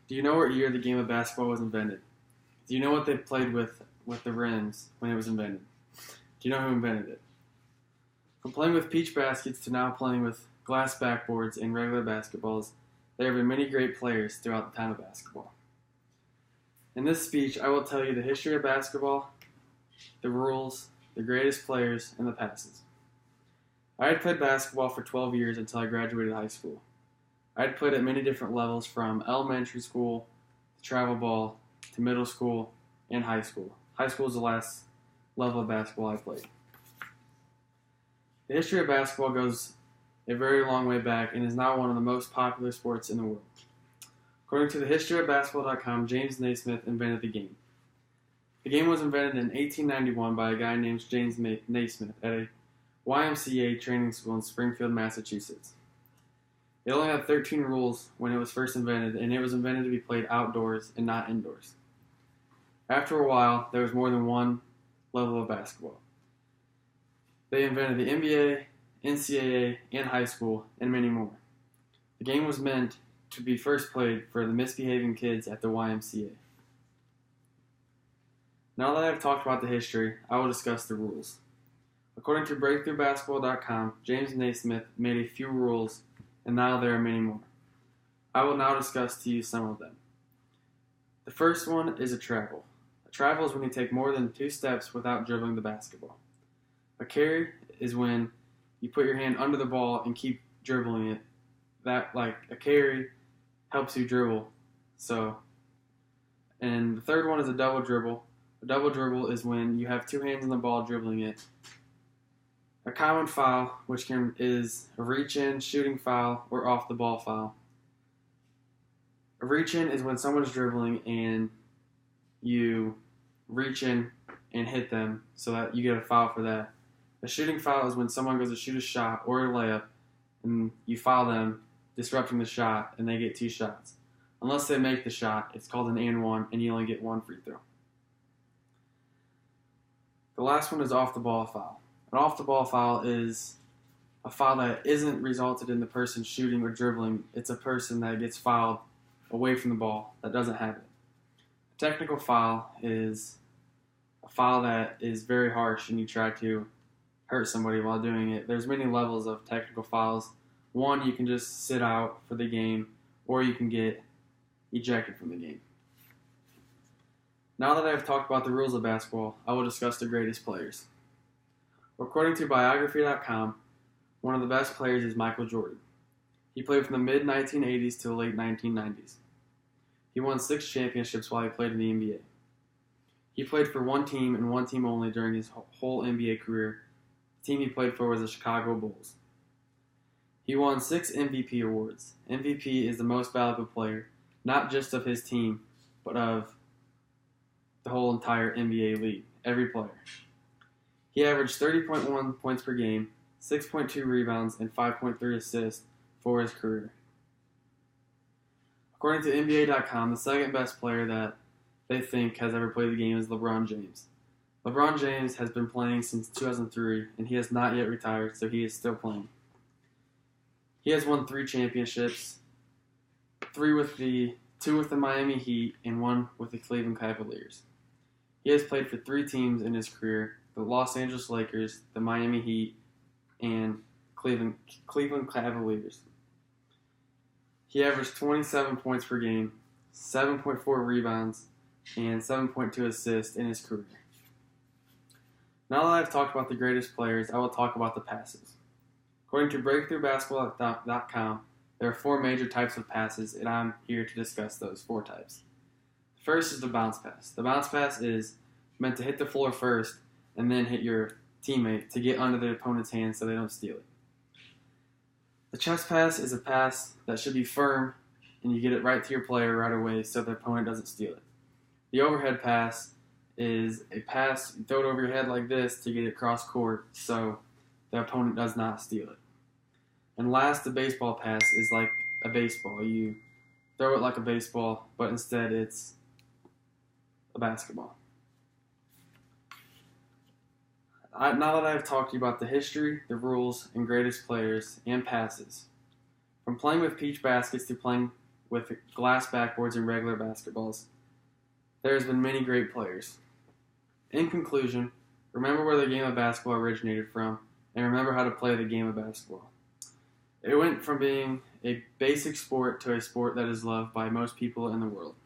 Do you know what year the game of basketball was invented? Do you know what they played with the rims when it was invented? Do you know who invented it? From playing with peach baskets to now playing with glass backboards and regular basketballs, there have been many great players throughout the time of basketball. In this speech, I will tell you the history of basketball, the rules, the greatest players, and the passes. I had played basketball for 12 years until I graduated high school. I had played at many different levels from elementary school to travel ball to middle school and high school. High school is the last level of basketball I played. The history of basketball goes a very long way back and is now one of the most popular sports in the world. According to the historyofbasketball.com, James Naismith invented the game. The game was invented in 1891 by a guy named James Naismith at a YMCA training school in Springfield, Massachusetts. It only had 13 rules when it was first invented, and it was invented to be played outdoors and not indoors. After a while, there was more than one level of basketball. They invented the NBA, NCAA, and high school, and many more. The game was meant to be first played for the misbehaving kids at the YMCA. Now that I have talked about the history, I will discuss the rules. According to BreakthroughBasketball.com, James Naismith made a few rules, and now there are many more. I will now discuss to you some of them. The first one is a travel. A travel is when you take more than 2 steps without dribbling the basketball. A carry is when you put your hand under the ball and keep dribbling it. That, like a carry, helps you dribble. And the third one is a double dribble. A double dribble is when you have 2 hands on the ball dribbling it. A common foul, which is a reach-in, shooting foul, or off-the-ball foul. A reach-in is when someone's dribbling and you reach in and hit them so that you get a foul for that. A shooting foul is when someone goes to shoot a shot or a layup and you foul them, disrupting the shot, and they get 2 shots. Unless they make the shot, it's called an and one, and you only get 1 free throw. The last one is off-the-ball foul. An off-the-ball foul is a foul that isn't resulted in the person shooting or dribbling. It's a person that gets fouled away from the ball that doesn't have it. A technical foul is a foul that is very harsh and you try to hurt somebody while doing it. There's many levels of technical fouls. One, you can just sit out for the game, or you can get ejected from the game. Now that I have talked about the rules of basketball, I will discuss the greatest players. According to Biography.com, one of the best players is Michael Jordan. He played from the mid-1980s to the late 1990s. He won 6 championships while he played in the NBA. He played for one team and one team only during his whole NBA career. The team he played for was the Chicago Bulls. He won 6 MVP awards. MVP is the most valuable player, not just of his team, but of the whole entire NBA league, every player. He averaged 30.1 points per game, 6.2 rebounds, and 5.3 assists for his career. According to NBA.com, the second best player that they think has ever played the game is LeBron James. LeBron James has been playing since 2003, and he has not yet retired, so he is still playing. He has won 3 championships, 2 with the Miami Heat, and 1 with the Cleveland Cavaliers. He has played for 3 teams in his career: the Los Angeles Lakers, the Miami Heat, and Cleveland Cavaliers. He averaged 27 points per game, 7.4 rebounds, and 7.2 assists in his career. Now that I've talked about the greatest players, I will talk about the passes. According to BreakthroughBasketball.com, there are 4 major types of passes, and I'm here to discuss those 4 types. The first is the bounce pass. The bounce pass is meant to hit the floor first and then hit your teammate to get under the opponent's hand so they don't steal it. The chest pass is a pass that should be firm and you get it right to your player right away so the opponent doesn't steal it. The overhead pass is a pass you throw it over your head like this to get it cross court so the opponent does not steal it. And last, the baseball pass is like a baseball. You throw it like a baseball, but instead it's a basketball. Now that I've talked to you about the history, the rules, and greatest players and passes, from playing with peach baskets to playing with glass backboards and regular basketballs, there has been many great players. In conclusion, remember where the game of basketball originated from, and remember how to play the game of basketball. It went from being a basic sport to a sport that is loved by most people in the world.